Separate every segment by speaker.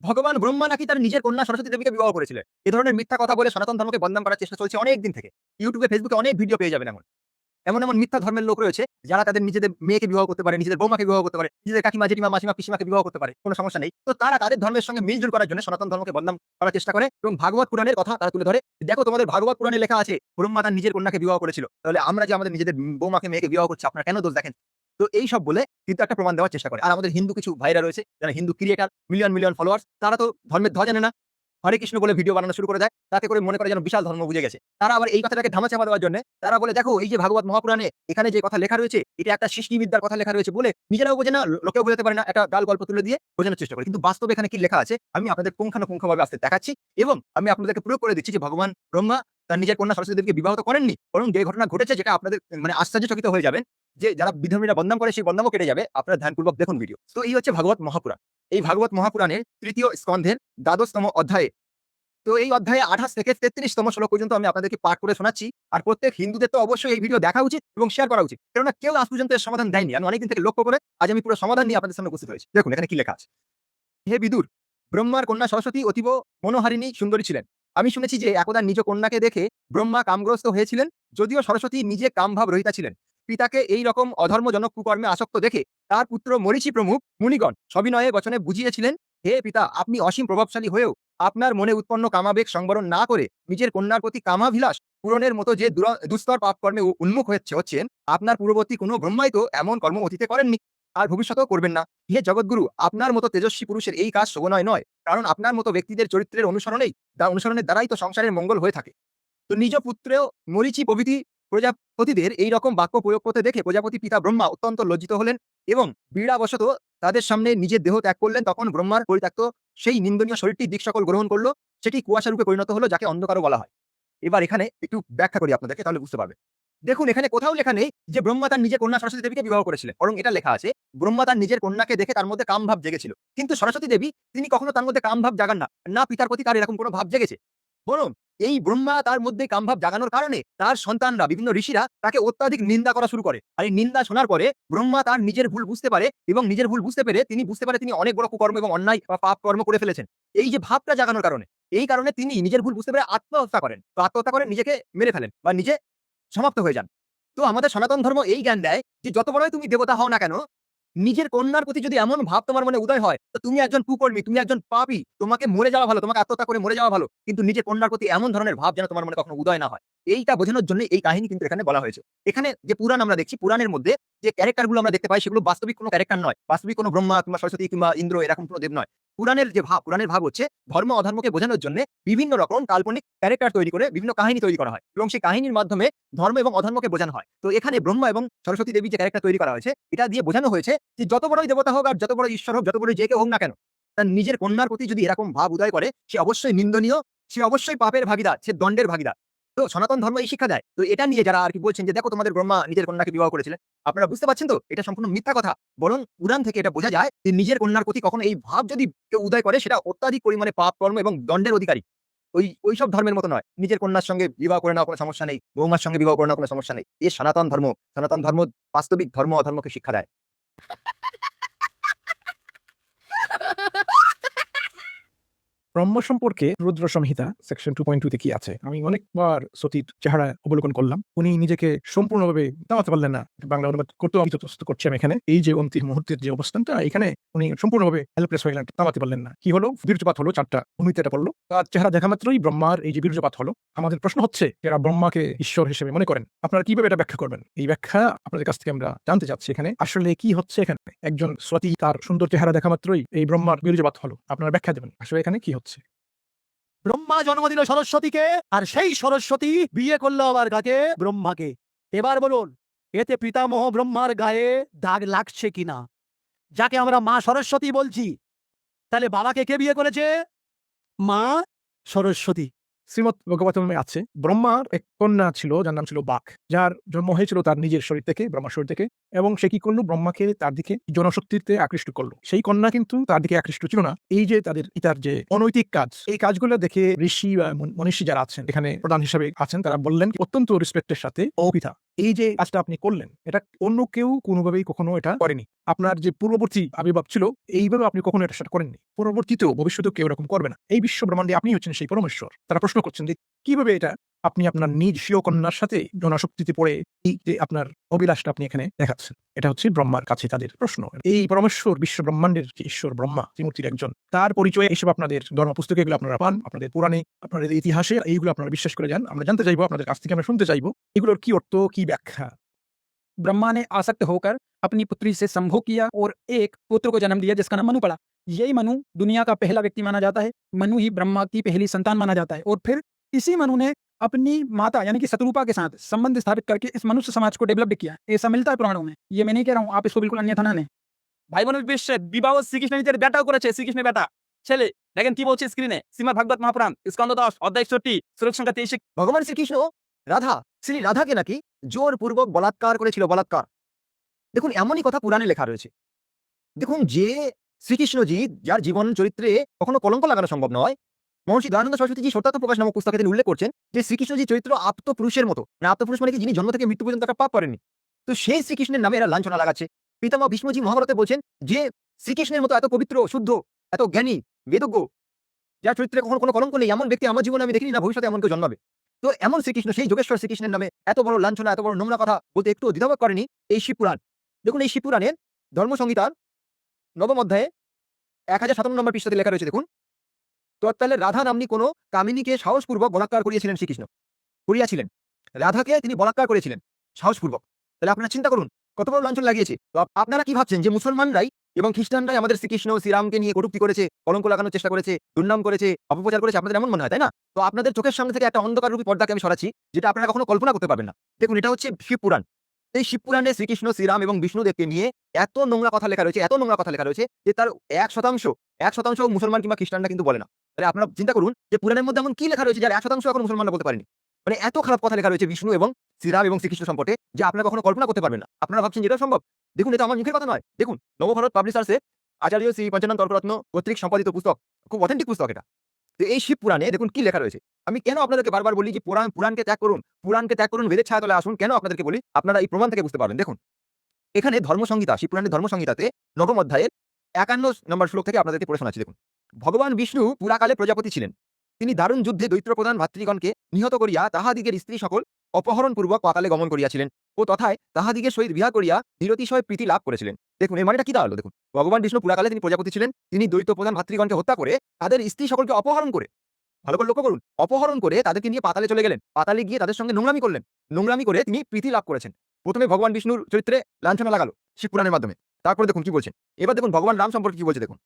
Speaker 1: ভগবান ব্রহ্মা নাকি তার নিজের কন্যা সরস্বতী দেবীকে বিবাহ করেছিলেন। এ ধরনের মিথ্যা কথা বলে সনাতন ধর্মকে বদনাম করার চেষ্টা চলছে অনেক দিন থেকে। ইউটিউবে, ফেসবুকে অনেক ভিডিও পেয়ে যাবেন এমন। এমন মিথ্যা ধর্মের লোক রয়েছে যারা তাদের নিজেদের মেয়েকে বিবাহ করতে পারে, নিজেদের বৌমাকে বিবাহ করতে পারে, নিজেদের কাকিমা, জেঠিমা, মাসিমা, পিসিমাকে বিবাহ করতে পারে। কোন সমস্যা নেই। তো তারা তাদের ধর্মের সঙ্গে মিল-জুল করার জন্য সনাতন ধর্মকে বদনাম করার চেষ্টা করে এবং ভাগবত পুরাণের কথা তারা তুলে ধরে। দেখো তোমাদের ভাগবত পুরাণে লেখা আছে ব্রহ্মা তার নিজের কন্যাকে বিবাহ করেছিল। তাহলে আমরা যে আমাদের নিজেদের বৌমাকে, মেয়েকে বিবাহ করছি আপনারা কেন দোষ দেখেন? তো এইসব বলে কিন্তু একটা প্রমাণ দেওয়ার চেষ্টা করে। আর আমাদের হিন্দু কিছু ভাইরা রয়েছে যারা Hindu creator, million, million followers, তারা তো ধর্মের ধ্বজা জানে না। হরে কৃষ্ণ বলে ভিডিও বানানো শুরু করে দেয়। তাতে করে মনে করে যেন বিশাল ধর্ম বুঝে গেছে। তারা আবার এই কথাটাকে ধামাচাপা দেওয়ার জন্য তারা বলে, দেখো এই যে ভাগবত মহাপুরাণে এখানে যে কথা লেখা রয়েছে এটা একটা সৃষ্টিবিদ্যার কথা লেখা রয়েছে বলে নিজেরাও বোঝে না, লোকেও বোঝাতে পারে না, একটা গাল গল্প তুলে দিয়ে বোঝানোর চেষ্টা করে। কিন্তু বাস্তবে এখানে কি লেখা আছে আমি আপনাদের পুঙ্খানুপুঙ্খভাবে আজকে দেখাচ্ছি এবং আমি আপনাদেরকে প্রয়োগ করে দিচ্ছি যে ভগবান ব্রহ্মা তার নিজের কন্যা সরস্বতী দেবীকে বিবাহ তো করেননি, বরং যে ঘটনা ঘটেছে যেটা আপনাদের মানে আশ্চর্যচকিত হয়ে যাবেন, যে যারা বিধর্মীরা বদনাম করে সেই বদনামও কেটে যাবে। আপনারা ধ্যানপূর্বক দেখুন ভিডিও। তো এই হচ্ছে ভাগবত মহাপুরাণ। এই ভাগবত মহাপুরাণের ৩য় স্কন্ধের ১২তম অধ্যায়ে, তো এই অধ্যায়ে ২৮ থেকে ৩৩তম শ্লোক পর্যন্ত আমি আপনাদেরকে পাঠ করে শোনাচ্ছি। আর প্রত্যেক হিন্দুদের তো অবশ্যই এই ভিডিও দেখা উচিত এবং শেয়ার করা উচিত। কেননা কেউ আজ পর্যন্ত এর সমাধান দেয়নি। আমি অনেকদিন থেকে লক্ষ্য করে আজ আমি পুরো সমাধান নিয়ে আপনাদের সামনে উপস্থিত হয়েছি। দেখুন এখানে কি লেখা আছে। হে বিদুর, ব্রহ্মার কন্যা সরস্বতী অতীব মনোহারিণী সুন্দরী ছিলেন। আমি শুনেছি যে একদা নিজ কন্যাকে দেখে ব্রহ্মা কামগ্রস্ত হয়েছিলেন, যদিও সরস্বতী নিজে কামভাব রহিতা ছিলেন। পিতাকে এই রকম অধর্মজনক কুকর্মে আসক্ত দেখে তার পুত্র মরীচি প্রমুখ মুনিগণ সবিনয়ে বচনে বুঝিয়েছিলেন, হে পিতা, আপনি অসীম প্রভাবশালী হয়েও আপনার মনে উৎপন্ন কামাবেগ সংবরণ না করে নিজের কন্যার প্রতি কামাভিলাষ পূরণের মতো যে দুস্তর পাপ কর্মে উন্মুখ হচ্ছেন, আপনার পূর্ববর্তী কোনো ব্রহ্মাই তো এমন কর্ম অতীতে করেননি, আর ভবিষ্যতেও করবেন না। হে জগৎগুরু, আপনার মতো তেজস্বী পুরুষের এই কাজ শোভনয় নয়। কারণ আপনার মতো ব্যক্তিদের চরিত্রের অনুসরণের দ্বারাই তো সংসারের মঙ্গল হয়ে থাকে। তো নিজ পুত্রেও মরীচি প্রভৃতি প্রজাপতিদের এই রকম বাক্য প্রয়োগ করতে দেখে প্রজাপতি পিতা ব্রহ্মা অত্যন্ত লজ্জিত হলেন এবং বিড়াবশত তাদের সামনে নিজের দেহ ত্যাগ করলেন। তখন ব্রহ্মার পরিত্যক্ত সেই নিন্দনীয় শরীরটি দিক সকল গ্রহণ করলো। সেটি কুয়াশারূপে পরিণত হলো, যাকে অন্ধকারও বলা হয়। এবার এখানে একটু ব্যাখ্যা করি আপনাদেরকে, তাহলে বুঝতে পারবেন। দেখুন এখানে কোথাও লেখা নেই যে ব্রহ্মা তার নিজের কন্যা সরস্বতী দেবীকে বিবাহ করেছিলেন, বরং এটা লেখা আছে ব্রহ্মা তার নিজের কন্যাকে দেখে তার মধ্যে কামভাব জেগেছিল। কিন্তু সরস্বতী দেবী তিনি কখনো তার মধ্যে কামভাব জাগান না। না পিতার প্রতি তার এরকম কোনো ভাব জেগেছে। বরং এই ব্রহ্মা তার মধ্যে কামভাব জাগানোর কারণে তার সন্তানরা, বিভিন্ন ঋষিরা তাকে অত্যাধিক নিন্দা করা শুরু করে। আর এই নিন্দা শোনার পরে ব্রহ্মা তার নিজের ভুল বুঝতে পারে এবং নিজের ভুল বুঝতে পেরে তিনি অনেক বড় কুকর্ম এবং অন্যায় বা পাপ কর্ম করে ফেলেছেন। এই যে ভাবটা জাগানোর কারণে, এই কারণে তিনি নিজের ভুল বুঝতে পেরে আত্মহত্যা করেন। তো আত্মহত্যা করে নিজেকে মেরে ফেলেন বা নিজে সমাপ্ত হয়ে যান। তো আমাদের সনাতন ধর্ম এই জ্ঞান দেয় যে যত বড়ই তুমি দেবতা হও না কেন, নিজের কন্যার প্রতি যদি এমন ভাব তোমার মনে উদয় হয়, তো তুমি একজন কুকর্মী, তুমি একজন পাপী, তোমাকে মরে যাওয়া ভালো, তোমাকে আত্মহত্যা করে মরে যাওয়া ভালো। কিন্তু নিজের কন্যার প্রতি এমন ধরনের ভাব যেন তোমার মনে কখনো উদয় না হয়। এইটা বোঝানোর জন্য এই কাহিনী কিন্তু এখানে বলা হয়েছে। এখানে যে পুরাণ আমরা দেখছি, পুরাণের মধ্যে যে ক্যারেক্টার গুলো আমরা দেখতে পাই সেগুলো বাস্তবিক কোনো ক্যারেক্টার নয়। বাস্তবিক কোনো ব্রহ্মা কিংবা সরস্বতী কিংবা ইন্দ্র এরকম কোনো দেব নয়। পুরাণের ভাব হচ্ছে ধর্ম অধর্মকে বোঝানোর জন্য বিভিন্ন রকম কাল্পনিক ক্যারেক্টার তৈরি করে বিভিন্ন কাহিনী তৈরি করা হয় এবং সেই কাহিনীর মাধ্যমে ধর্ম এবং অধর্মকে বোঝানো হয়। তো এখানে ব্রহ্মা এবং সরস্বতী দেবী যে ক্যারেক্টার তৈরি করা হয়েছে, এটা দিয়ে বোঝানো হয়েছে যে যত বড়ই দেবতা হোক আর যত বড় ঈশ্বর হোক, যত বড় যে কেউ হোক না কেন, তার নিজের কন্যার প্রতি যদি এরকম ভাব উদয় করে, সে অবশ্যই নিন্দনীয়, সে অবশ্যই পাপের ভাগীদার, সে দণ্ডের ভাগীদার। তো সনাতন ধর্ম এই শিক্ষা দেয়। তো এটা নিয়ে যারা আর কি বলছেন যে দেখো তোমাদের ব্রহ্মা নিজের কন্যাকে বিবাহ করেছিলেন, আপনারা বুঝতে পারছেন তো এটা সম্পূর্ণ মিথ্যা কথা। বরং পুরাণ থেকে এটা বোঝা যায় যে নিজের কন্যার প্রতি কখনো এই ভাব যদি কেউ উদয় করে, সেটা অত্যাধিক পরিমাণে পাপ কর্ম এবং দণ্ডের অধিকারী। ওইসব ধর্মের মতো নয়। নিজের কন্যার সঙ্গে বিবাহ করে নেওয়া কোনো সমস্যা নেই, বৌমার সঙ্গে বিবাহ করে নেওয়া কোনো সমস্যা নেই। এ সনাতন ধর্ম। সনাতন ধর্ম বাস্তবিক ধর্ম অধর্মকে শিক্ষা দেয়।
Speaker 2: ব্রহ্ম সম্পর্কে রুদ্র সংহিতা সেকশন 2.2 তে কি আছে? আমি অনেকবার সতীর চেহারা অবলোকন করলাম। উনি নিজেকে সম্পূর্ণভাবে থামাতে পারলেন না। বাংলা অনুবাদ করতেও আমি যথেষ্ট করছি আমি এখানে। এই যে অন্তিম মুহূর্তের যে অবস্থানটা, এখানে উনি সম্পূর্ণভাবে হেল্পলেস হয়ে গেলেন, থামাতে পারলেন না। কি হলো? বীর্যপাত হলো, 4টা ভূমিতে এটা পড়লো। তার চেহারা দেখা মাত্রই ব্রহ্মার এই যে বীর্যপাত হলো। আমাদের প্রশ্ন হচ্ছে, যারা ব্রহ্মাকে ঈশ্বর হিসেবে মনে করেন, আপনারা কিভাবে এটা ব্যাখ্যা করবেন? এই ব্যাখ্যা আপনাদের কাছ থেকে আমরা জানতে চাচ্ছি। এখানে আসলে কি হচ্ছে? এখানে একজন সতী তার সুন্দর চেহারা দেখা মাত্রই এই ব্রহ্মার বীর্যপাত হলো, আপনারা ব্যাখ্যা দেবেন আসলে এখানে কি হচ্ছে?
Speaker 3: ব্রহ্মা জন্ম দিল সরস্বতীকে, আর সেই সরস্বতী বিয়ে করলো আবার কাকে? ব্রহ্মাকে। এবার বলুন, এতে পিতামহ ব্রহ্মার গায়ে দাগ লাগছে কিনা? যাকে আমরা মা সরস্বতী বলছি, তাহলে বাবাকে কে বিয়ে করেছে? মা সরস্বতী।
Speaker 2: শ্রীমৎ ভগবতমে আছে ব্রহ্মার এক কন্যা ছিল যার নাম ছিল বাক, যার জন্ম হয়েছিল তার নিজের শরীর থেকে, ব্রহ্মার শরীর থেকে। এবং সে কি করলো, ব্রহ্মাকে তার দিকে জনশক্তিতে আকৃষ্ট করলো। সেই কন্যা কিন্তু তার দিকে আকৃষ্ট ছিল না। এই যে তাদের পিতার যে অনৈতিক কাজ, এই কাজগুলো দেখে ঋষি বা মনীষী যারা আছেন, এখানে প্রধান হিসেবে আছেন, তারা বললেন অত্যন্ত রেসপেক্টের সাথে, ও পিতা, এই যে কাজটা আপনি করলেন, এটা অন্য কেউ কোনোভাবেই কখনো এটা করেনি। আপনার যে পূর্ববর্তী আবির্ভাব ছিল, এইভাবে আপনি কখনো এটা সেটা করেননি। পরবর্তীতেও ভবিষ্যতেও কেউ এরকম করবে না। এই বিশ্ব ব্রহ্মাণ্ডে আপনি হচ্ছেন সেই পরমেশ্বর। তারা প্রশ্ন করছেন যে কিভাবে এটা আপনি আপনার নিজ স্বীয় কন্যার সাথে জনশক্তিতে পড়ে এই যে আপনার অভিলাষটা আপনি এখানে দেখাচ্ছেন। এটা হচ্ছে ব্রহ্মার কাছে তাদের প্রশ্ন। এই পরমেশ্বর বিশ্ব ব্রহ্মাণ্ডের যে ঈশ্বর ব্রহ্মা, ত্রিমূর্তির একজন, তার পরিচয় এইসব আপনাদের ধর্ম পুস্তকে এগুলো আপনারা পান, আপনাদের পুরাণে, আপনাদের ইতিহাসে এইগুলো আপনারা বিশ্বাস করে যান। আমরা জানতে চাইবো, আপনাদের কাছ থেকে আমরা শুনতে চাইবো এগুলোর কি অর্থ, কি ব্যাখ্যা।
Speaker 4: ब्रह्मा ने आसक्त होकर अपनी पुत्री से संभोग किया और एक पुत्र को जन्म दिया जिसका नाम मनु पड़ा। यही मनु दुनिया का पहला व्यक्ति माना जाता है। मनु ही ब्रह्मा की पहली संतान माना जाता है। और फिर इसी मनु ने अपनी माता यानी कि शत्रुपा के साथ संबंध स्थापित करके इस मनुष्य समाज को डेवलप भी किया। ऐसा मिलता है पुराणों में, ये मैं नहीं कह रहा हूँ, आप इसको बिल्कुल अन्यथा ना लें।
Speaker 5: ভাই বোনের বিশ্বে বিবাহ শ্রীকৃষ্ণ নিজের বেটাও করেছে, শ্রীকৃষ্ণের বেটা ছেলে। দেখেন কি বলছে স্ক্রিনে, শ্রীমদ ভাগবত মহাপুরাণ স্কন্দ 10 অধ্যায় 61 শ্লোক সংখ্যা 23।
Speaker 1: ভগবান শ্রীকৃষ্ণ শ্রী রাধাকে নাকি জোরপূর্বক বলাৎকার করেছিল, বলাৎকার। দেখুন, এমনই কথা পুরাণে লেখা রয়েছে। দেখুন, যে শ্রীকৃষ্ণজি, যার জীবন চরিত্রে কখনো কলঙ্ক লাগানো সম্ভব নয়, মহর্ষি দয়ানন্দ সরস্বতীজি সত্যার্থ প্রকাশ নামক পুস্তকে তিনি উল্লেখ করছেন যে শ্রীকৃষ্ণজি চরিত্র আপ্তপুরুষের মতো। মানে আপ্তপুরুষ মানে কি, যিনি জন্ম থেকে মৃত্যু পর্যন্ত একটা পাপ করেননি। তো সেই শ্রীকৃষ্ণের নামে এরা লাঞ্ছনা লাগাচ্ছে। পিতামহ ভীষ্মজি মহাভারতে বলছেন যে শ্রীকৃষ্ণের মতো এত পবিত্র, শুদ্ধ, এত জ্ঞানী, বেদজ্ঞ, যার চরিত্রে কখনো কোনো কলঙ্ক নেই, এমন ব্যক্তি আমার জীবনে আমি দেখিনি, না ভবিষ্যতে এমন কেউ জন্মাবে। তো এমন শ্রীকৃষ্ণ, সেই যোগেশ্বর শ্রীকৃষ্ণের নামে এত বড় লাঞ্ছনা, এত বড় নোংরা কথা বলতে একটু দ্বিধাবোধ করেনি এই শিবপুরাণ। দেখুন, এই শিবপুরাণের ধর্মসংহিতার নবম অধ্যায়ে 1057 নম্বর পৃষ্ঠাতে লেখা রয়েছে। দেখুন, তৎকালে রাধা নাম্নী কোনো কামিনীকে সাহসপূর্বক বলাৎকার করিয়েছিলেন শ্রীকৃষ্ণ, করিয়াছিলেন। রাধাকে তিনি বলাৎকার করেছিলেন সাহসপূর্বক। তাহলে আপনারা চিন্তা করুন কত বড় লাঞ্ছনা লাগিয়েছে। তো আপনারা কি ভাবছেন যে মুসলমানরাই এবং খ্রিস্টানরাই আমাদের শ্রীকৃষ্ণ শ্রীরামকে নিয়ে কটূক্তি করেছে, কলঙ্ক লাগানোর চেষ্টা করেছে, দুর্নাম করেছে, অপপ্রচার করেছে? আপনাদের এমন মনে হয়, তাই না? তো আপনাদের চোখের সামনে থেকে একটা অন্ধকাররূপী পর্দাকে আমি সরাচ্ছি, যেটা আপনারা কখনো কল্পনা করতে পারবেন না। দেখুন, এটা হচ্ছে শিবপুরাণ। এই শিবপুরাণে শ্রীকৃষ্ণ, শ্রীরাম এবং বিষ্ণুদেবকে নিয়ে এত নোংরা কথা লেখা রয়েছে, এত নোংরা কথা লেখা রয়েছে যে তার 1% মুসলমান কিংবা খ্রিস্টানরা কিন্তু বলে না। তাহলে আপনারা চিন্তা করুন যে পুরাণের মধ্যে এমন কি লেখা রয়েছে যার 1% এখন মুসলমানরা বলতে পারেনি। মানে এত খারাপ কথা লেখা রয়েছে বিষ্ণু এবং শ্রীরাম এবং শ্রীকৃষ্ণ সম্পর্কে, যে আপনারা কখনো কল্পনা করতে পারবেন না। আপনারা ভাবছেন যেটা সম্ভব। দেখুন, এটা আমার মুখের কথা নয়। দেখুন, নবভারত পাবলিশার্সে আচার্য শ্রী পঞ্চানন তর্করত্ন কর্তৃক সম্পাদিত পুস্তক, খুব অথেন্টিক পুস্তক এটা। তো এই শিব পুরাণে দেখুন কি লেখা রয়েছে। আমি কেন আপনাদেরকে বারবার বলি যে পুরাণকে ত্যাগ করুন, পুরাণকে ত্যাগ করুন, বেদের ছায়াতলে আসুন, কেন আপনাদেরকে বলি, আপনারা এই প্রমাণ থেকে বুঝতে পারবেন। দেখুন, এখানে ধর্মসংহিতা, শিবপুরাণের ধর্মসংহিতাতে নবম অধ্যায়ের 51 নম্বর শ্লোক থেকে আপনাদেরকে পড়ে শোনাচ্ছি। দেখুন, ভগবান বিষ্ণু পুরাকালে প্রজাপতি ছিলেন। তিনি দারুণ যুদ্ধে দৈত্য প্রধান ভাতৃগণকে নিহত করিয়া তাহাদিগের স্ত্রী সকল অপহরণপূর্বক পাতালে গমন করিয়াছিলেন ও তথায় তাহাদিগের সহিত বিবাহ করিয়া নিরতিশয় প্রীতি লাভ করেছিলেন। দেখুন, এর মানেটা কি দাঁড়ালো? দেখুন, ভগবান বিষ্ণু পুরাকালে তিনি প্রজাপতি ছিলেন, তিনি দৈত্য প্রধান ভাতৃগণকে হত্যা করে তাদের স্ত্রী সকলকে অপহরণ করে, ভালো করে লক্ষ্য করুন, অপহরণ করে তাদেরকে নিয়ে পাতালে চলে গেলেন। পাতালে গিয়ে তাদের সঙ্গে নোংরামি করলেন, নোংরামি করে তিনি প্রীতি লাভ করেছেন। প্রথমে ভগবান বিষ্ণুর চরিত্রে লাঞ্ছনা লাগালো শিবপুরাণের মাধ্যমে। তারপরে দেখুন কি বলছেন। এবার দেখুন ভগবান রাম সম্পর্কে কি বলছে। দেখুন,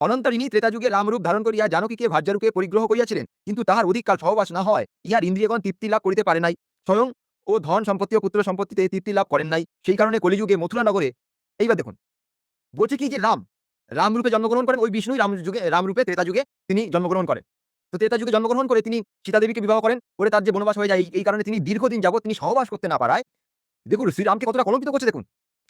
Speaker 1: অনন্তরিণী ত্রেতাযুগে রামরূপ ধারণ করিয়া জানকীকে ভার্যারূপে পরিগ্রহ করিয়াছিলেন, কিন্তু তাহার অধিককাল সহবাস না হয় ইহার ইন্দ্রিয়গণ তৃপ্তি লাভ করিতে পারে নাই, স্বয়ং ও ধন সম্পত্তি ও পুত্র সম্পত্তিতে তৃপ্তি লাভ করেন নাই। সেই কারণে কলিযুগে মথুরা নগরে, এইবার দেখুন বলছে কি যে রামরূপে জন্মগ্রহণ করেন, ওই বিষ্ণুই রামরূপে ত্রেতাযুগে তিনি জন্মগ্রহণ করেন। তো ত্রেতাযুগে জন্মগ্রহণ করে তিনি সীতাদেবীকে বিবাহ করেন, করে তার যে বনবাস হয়ে যায়, এই কারণে তিনি দীর্ঘদিন যাবত তিনি সহবাস করতে না পারায়, দেখুন শ্রীরামকে কতটা কলঙ্কিত করছে। দেখুন,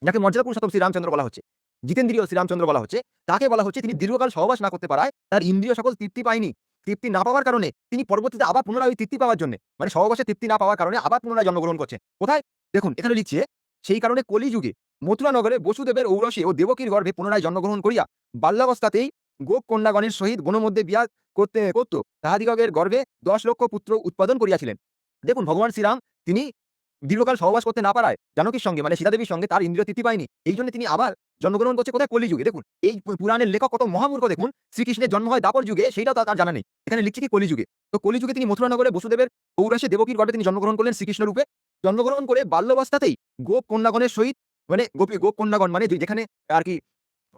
Speaker 1: যাকে মর্যাদা পুরুষোত্তম শ্রীরামচন্দ্র বলা হচ্ছে, জিতেন্দ্রীয় শ্রীরামচন্দ্র বলা হচ্ছে, তাকে বলা হচ্ছে তিনি দীর্ঘকাল সহবাস না করতে পারায় তার ইন্দ্রিয় সকল তৃপ্তি পায়নি। তৃপ্তি না পাওয়ার কারণে তিনি পরবর্তীতে আবার পুনরায় ওই তৃপ্তি পাওয়ার জন্য, মানে সহবাসে তৃপ্তি না পাওয়ার কারণে আবার পুনরায় জন্মগ্রহণ করছে। কোথায়? দেখুন, এখানে লিখছে সেই কারণে কলিযুগে মথুরা নগরে বসুদেবের ঔরসে ও দেবকীর গর্ভে পুনরায় জন্মগ্রহণ করিয়া বাল্যাবস্থাতেই গোপ কন্যাগণের সহিত বনমধ্যে বিয়া করত তাহাদিগের গর্ভে 10 লক্ষ পুত্র উৎপাদন করিয়াছিলেন। দেখুন, ভগবান শ্রীরাম তিনি দীর্ঘকাল সহবাস করতে না পারায় জানকীর সঙ্গে, মানে সীতাদেবীর সঙ্গে তার ইন্দ্রিয় তৃপ্তি পায়নি, এই জন্য তিনি আবার জন্মগ্রহণ করছে কোথায়? কলিযুগে। দেখুন, এই পুরাণের লেখক কত মহামূর্খ। দেখুন, শ্রীকৃষ্ণের জন্ম হয় দাপর যুগে, সেইটাও তার জানা নেই। এখানে লিখছে কি কলিযুগে। তো কলিযুগে তিনি মথুরা নগরে বসুদেবের ঔরসে দেবকীর গর্ভে তিনি জন্মগ্রহণ করলেন শ্রীকৃষ্ণ রূপে। জন্মগ্রহণ করে বাল্যাবস্থাতেই গোপ কন্যাগণের সহিত, মানে গোপ কন্যাগণ মানে যেখানে আর কি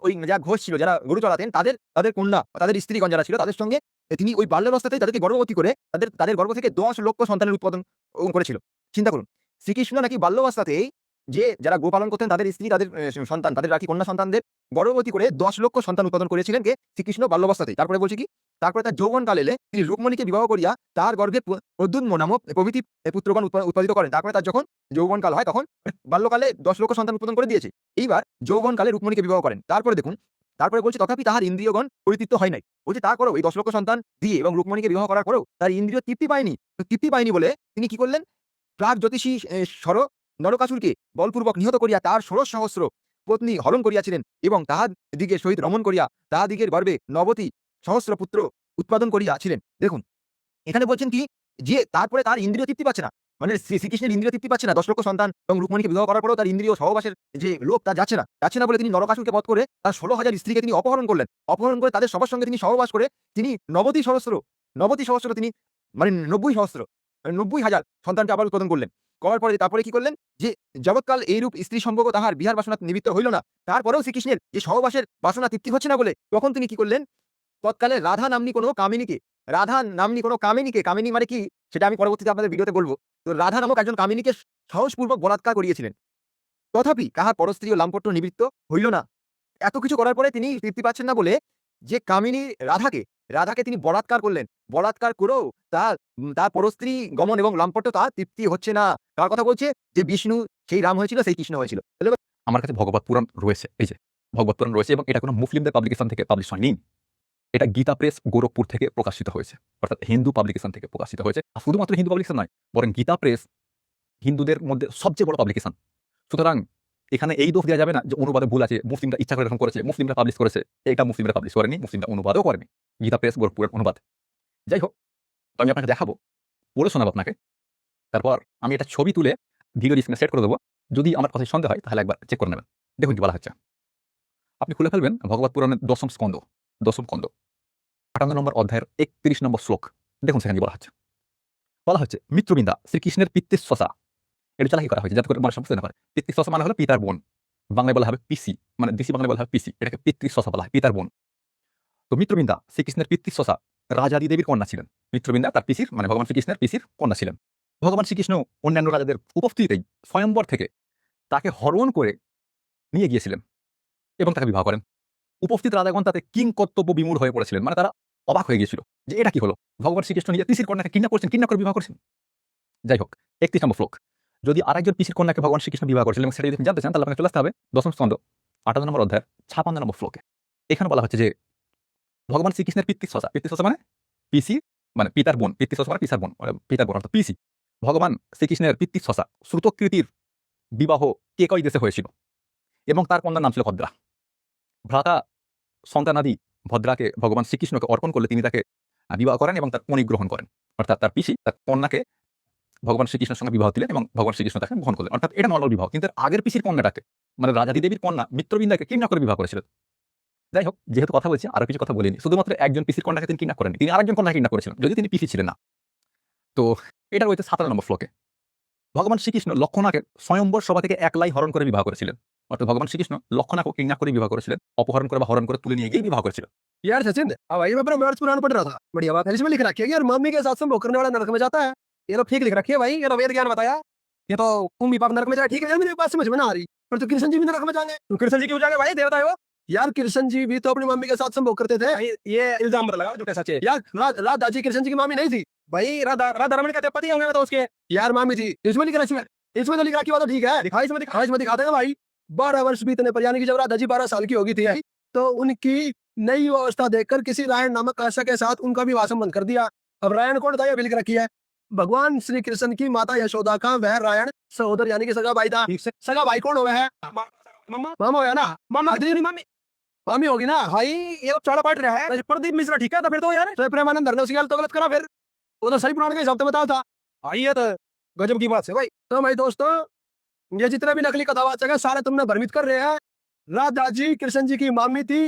Speaker 1: ওই যা ঘোষ ছিল, যারা গরু চলাতেন, তাদের কন্যা, তাদের স্ত্রীগণ যারা ছিল, তাদের সঙ্গে তিনি ওই বাল্যাবস্থাতেই তাদেরকে গর্ভবতী করে তাদের গর্ভ থেকে 10 লক্ষ সন্তানের উৎপাদন করেছিল। চিন্তা করুন, শ্রীকৃষ্ণ নাকি বাল্যাবস্থাতেই যে যারা গোপালন করতেন তাদের স্ত্রী তাদের সন্তান তাদের রাখি কন্যা সন্তানদের গর্ভবতী করে 10 লক্ষ সন্তান উৎপাদন করেছিলেন কে শ্রীকৃষ্ণ বাল্যাবস্থাতেই। তারপরে বলছে কি তারপরে তার যৌবনকাল এলে তিনি রুক্মণীকে বিবাহ করিয়া তার গর্ভে প্রদ্যুম্ন নামক প্রভৃতি পুত্রগণ উৎপাদিত করেন। তারপরে তার যখন যৌবনকাল হয় তখন বাল্যকালে 10 লক্ষ সন্তান উৎপাদন করে দিয়েছে। এইবার যৌবনকালে রুক্মণীকে বিবাহ করেন। তারপরে দেখুন তারপরে বলছে তথাপি তাহার ইন্দ্রিয়গণ পরিতৃপ্ত হয় নাই। বলছে তারপরেও এই 10 লক্ষ সন্তান দিয়ে এবং রুক্মণীকে বিবাহ করার পরেও তার ইন্দ্রিয় তৃপ্তি পায়নি। তো তৃপ্তি পায়নি বলে তিনি কি করলেন প্রাগ জ্যোতিষী স্বর নরকাসুরকে বলপূর্বক নিহত করিয়া তার 16 সহস্র পত্নী হরণ করিয়াছিলেন এবং তাহার দিকে সহিত রমণ করিয়া তাহাদিগের গর্ভে 90 সহস্র পুত্র উৎপাদন করিয়াছিলেন। দেখুন এখানে বলছেন কি যে তারপরে তার ইন্দ্রিয় তৃপ্তি পাচ্ছে না, মানে শ্রীকৃষ্ণের ইন্দ্রিয় তৃপ্তি পাচ্ছে না 10 লক্ষ সন্তান এবং রুক্মণীকে বিবাহ করার পরেও তার ইন্দ্রিয় সহবাসের যে লোক তা যাচ্ছে না বলে তিনি নরকাসুরকে বধ করে তার 16,000 স্ত্রীকে তিনি অপহরণ করলেন। অপহরণ করে তাদের সবার সঙ্গে তিনি সহবাস করে তিনি 90 সহস্র তিনি মানে 90,000 সন্তানকে আবার উৎপাদন করলেন। করার পরে তারপরে কি করলেন যে যাবৎকাল এইরূপ স্ত্রী সম্ভোগ তাহার বিহার বাসনা নিমিত্ত হইল না, তারপরেও শ্রীকৃষ্ণের যে সহবাসের বাসনা তৃপ্তি হচ্ছে না বলে তখন তিনি কি করলেন তৎকালে রাধা নাম্নী কোনো কামিনীকে কামিনী মানে কি সেটা আমি পরবর্তীতে আপনাদের ভিডিওতে বলবো। তো রাধা নামক একজন কামিনীকে সাহসপূর্বক বলাৎকার করিয়েছিলেন। তথাপি কাহার পরস্ত্রী ও লাম্পট্য নিবৃত্ত হইল না। এত কিছু করার পরে তিনি তৃপ্তি পাচ্ছেন না বলে যে কামিনী রাধাকে তিনি বলাৎকার করলেন। বলাৎকার করেও তার পরস্ত্রী গমন এবং লাম্পট্য তার তৃপ্তি হচ্ছে না। কার কথা বলছে যে বিষ্ণু সেই রাম হয়েছিল সেই কৃষ্ণ হয়েছিল।
Speaker 6: আমার কাছে ভগবত পুরাণ রয়েছে, এই যে ভগবত পুরাণ রয়েছে এবং এটা কোনো মুসলিমদের পাবলিকেশন থেকে পাবলিশ হয়নি। এটা গীতা প্রেস গোরখপুর থেকে প্রকাশিত হয়েছে, অর্থাৎ হিন্দু পাবলিকেশন থেকে প্রকাশিত হয়েছে। আর শুধুমাত্র হিন্দু পাবলিকেশন নয়, বরং গীতা প্রেস হিন্দুদের মধ্যে সবচেয়ে বড় পাবলিকেশন। সুতরাং এখানে এই দোষ দেওয়া যাবে না যে অনুবাদে ভুল আছে, মুসলিমরা ইচ্ছা করে এরকম করেছে, মুসলিমরা পাবলিশ করেছে। এটা মুসলিমরা পাবলিশ করেনি, মুসলিমরা অনুবাদও করেনি, গীতা প্রেস গোরখপুরের অনুবাদ। যাই হোক, তো আমি আপনাকে দেখাবো, পড়ে শোনাবো আপনাকে। তারপর আমি এটা ছবি তুলে ভিডিও স্ক্রিনে সেট করে দেবো। যদি আমার কথায় সন্দেহ হয় তাহলে একবার চেক করে নেবেন। দেখুন কি বলা হচ্ছে। আপনি খুলে ফেলবেন ভগবত পুরাণের 10ম স্কন্ধ 58 নম্বর অধ্যায়ের 31 নম্বর শ্লোক। দেখুন সেখানে বলা হচ্ছে মিত্রবৃন্দা শ্রীকৃষ্ণের পিতৃশ্বসা, এটা চালাকি করা হয়েছে যাতে করে মানুষ বুঝতে না পারে। পিতৃশ্বসা মানে হলো পিতার বোন, বাংলায় বলা হবে পিসি, মানে দেশি বাংলায় বলা হবে পিসি, এটাকে পিতৃশ্বসা বলা হয়, পিতার বোন। তো মিত্রবৃন্দা শ্রীকৃষ্ণের পিতৃশ্বসা রাজাদি দেবীর কন্যা ছিলেন। মিত্রবৃন্দা তার পিসির মানে ভগবান শ্রীকৃষ্ণের পিসির কন্যা ছিলেন। ভগবান শ্রীকৃষ্ণ অন্যান্য রাজাদের উপস্থিতিতেই স্বয়ম্বর থেকে তাকে হরণ করে নিয়ে গিয়েছিলেন এবং তাকে বিবাহ করেন। উপস্থিত রাজাগণ তাতে কিং কর্তব্য বিমূঢ় হয়ে পড়েছিলেন, মানে তারা অবাক হয়ে গিয়েছিল যে এটা কি হলো, ভগবান শ্রীকৃষ্ণ নিজের পিসির কন্যাকে কিডন্যাপ করে বিবাহ করছেন। যাই হোক, 31 নম্বর শ্লোক। যদি আরেকজন পিসির কন্যাকে ভগবান শ্রীকৃষ্ণ বিবাহ করেছিলেন এবং সেটা যদি জানতে চান তাহলে আপনাকে চলে আসতে হবে 10ম স্কন্ধ 58 নম্বর অধ্যায়ের 56 নম্বর শ্লোকে। এখানে বলা হচ্ছে যে ভগবান শ্রীকৃষ্ণের পিতৃশ্বসা মানে পিসি, মানে পিতার বোন, পিতৃশ্বসা মানে পিতার বোন অর্থাৎ পিসি। ভগবান শ্রীকৃষ্ণের পিতৃশ্বসা শ্রুতকৃতির বিবাহ কেকই দেশে হয়েছিল এবং তার কন্যার নাম ছিল ভদ্রা। ভ্রাতা সন্তানাদি ভদ্রাকে ভগবান শ্রীকৃষ্ণকে অর্পণ করলে তিনি তাকে বিবাহ করেন এবং তার পণিগ্রহণ করেন, অর্থাৎ তার পিসি তার কন্যাকে ভগবান শ্রীকৃষ্ণের সঙ্গে বিবাহ দিলেন এবং ভগবান শ্রীকৃষ্ণ তাকে গ্রহণ করলেন, অর্থাৎ এটা নর্মাল বিবাহ। কিন্তু আগের পিসির কন্যাটাকে মানে রাজাদি দেবীর কন্যা মিত্রবৃন্দাকে কিডন্যাপ করে বিবাহ করেছিলেন। যাই হোক, যেহেতু কথা বলছি আরো কিছু কথা বলিনি, শুধুমাত্র একজন পিসির কন্যাকে তিনি কিডন্যাপ করেননি, তিনি আরেকজন কন্যাকে কিডন্যাপ করেছিলেন যদি তিনি পিসি ছিলেন না। তো এটা রয়েছে 17 নম্বর শ্লোকে। ভগবান শ্রীকৃষ্ণ লক্ষণাকে স্বয়ম্বর সভা থেকে একলাই হরণ করে বিবাহ করেছিলেন, অর্থাৎ ভগবান শ্রীকৃষ্ণ লক্ষণাকে কিডন্যাপ করে বিবাহ করেছিলেন, অপহরণ করে বা হরণ করে तुले নিয়ে গিয়ে বিবাহ করেছিলেন।
Speaker 7: यार सचिन, अब भाई मैं अपना मैथ्स पुराण पढ़ रहा था, बढ़िया बात है। इसमें लिख रखी है कि यार मम्मी के साथ संभोग करने वाला नरक में जाता है। ये तो ठीक लिख रखी है भाई, ये तो वेद ज्ञान बताया। ये तो मम्मी पाप नरक में जाए, ठीक है यार, मेरी बात समझ में ना आ रही। पर तो कृष्ण जी भी नरक में जाएंगे, तो कृष्ण जी क्यों जाएंगे भाई, देवता है वो। यार कृष्ण जी भी तो अपनी मम्मी के साथ संभोग करते थे। ये इल्जाम मत लगाओ, झूठे सच्चे। यार राधा जी कृष्ण जी की मामी नहीं थी भाई, राधा रमन कहते पति होंगे तो उसके। यार मामी थी, इसमें लिख रखी है, इसमें तो लिख रखी बात तो ठीक है, दिखाई इसमें दिखा देगा भाई। 12 वर्ष बीतने पर यानी कि जब राधा जी 12 साल की होगी थी तो उनकी नई अवस्था देखकर किसी रायण नामक आशा के साथ उनका विवाह संबंध कर दिया। अब रायण कौन था ये भी लिख रखी है, भगवान श्री कृष्ण की माता यशोदा का वह रायण सहोदर यानी कि सगा भाई था। सगा भाई कौन हुआ है, मामा होया ना, मामी होगी ना भाई। ये तो चाड़ा पाट रहा है, प्रदीप मिश्रा ठीक है तो फिर तो यार तो प्रेमानंद धरने उसकी तो गलत करा, फिर वो तो सही पुराण के हिसाब से बताया था। ये तो गजब की बात है भाई। तो भाई दोस्तों, ये जितने भी नकली कथावाचक है सारे तुमने भ्रमित कर रहे हैं। राधा जी कृष्ण जी की मामी थी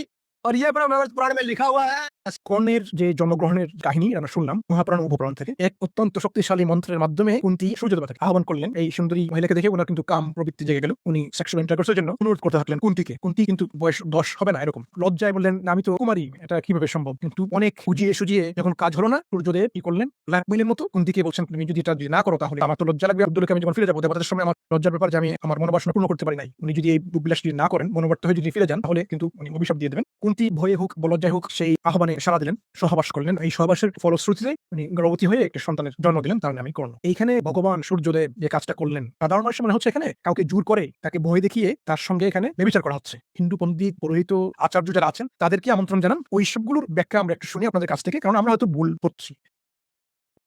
Speaker 7: और ये ब्रह्मवैवर्त पुराण में लिखा हुआ है।
Speaker 2: কর্ণের যে জন্মগ্রহণের কাহিনী আমরা শুনলাম মহাপুরাণ ও উপপুরাণ থেকে, এক অত্যন্ত শক্তিশালী মন্ত্রের মাধ্যমে কুন্তী সূর্যদেবতাকে আহ্বান করলেন। এই সুন্দরী মহিলাকে দেখে ওনার কিন্তু কাম প্রবৃত্তি জেগে গেল। উনি সেক্সুয়াল ইন্টারকোর্সের জন্য অনুরোধ করতে থাকলেন কুন্তীকে। কুন্তী কিন্তু বয়স 10 হবে না এরকম, লজ্জায় বললেন না আমি তো কুমারী, এটা কিভাবে সম্ভব। কিন্তু অনেক বুঝিয়ে সুজিয়ে যখন কাজ হলো না, সূর্যদেব কি করলেন, ব্ল্যাকমেইলের মতো কুন্তীকে বলছেন তুমি যদি এটা যদি না করো তাহলে আমার তো লজ্জা লাগবে, আব্দুলকে আমি যখন ফিরে যাবো দেবতাদের সামনে আমার লজ্জার ব্যাপার যে আমি আমার মনোবাসনা পূর্ণ করতে পারি নাই। উনি যদি এই বিলাস যদি না করেন, মনোবর্ত হয়ে যদি ফিরে যান, তাহলে কিন্তু উনি অভিশাপ দিয়ে দেবেন। কুন্তী ভয়ে হোক লজ্জায় হোক সেই আহ্বানে সাড়া দিলেন, সহবাস করলেন। এই সহবাসের ফলশ্রুতিতে উনি গর্ভবতী হয়ে একটা সন্তানের জন্ম দিলেন, তার নামই কর্ণ। এইখানে ভগবান সূর্যদেব যে কাজটা করলেন, সাধারণ মানুষের মনে হচ্ছে এখানে কাউকে জোর করে তাকে ভয় দেখিয়ে তার সঙ্গে এখানে ব্যভিচার করা হচ্ছে। হিন্দু পণ্ডিত পুরোহিত আচার্য যারা আছেন তাদেরকে আমন্ত্রণ জানান। ওই সবগুলোর ব্যাখ্যা আমরা একটু শুনি আপনাদের কাছ থেকে, কারণ আমরা হয়তো ভুল করছি।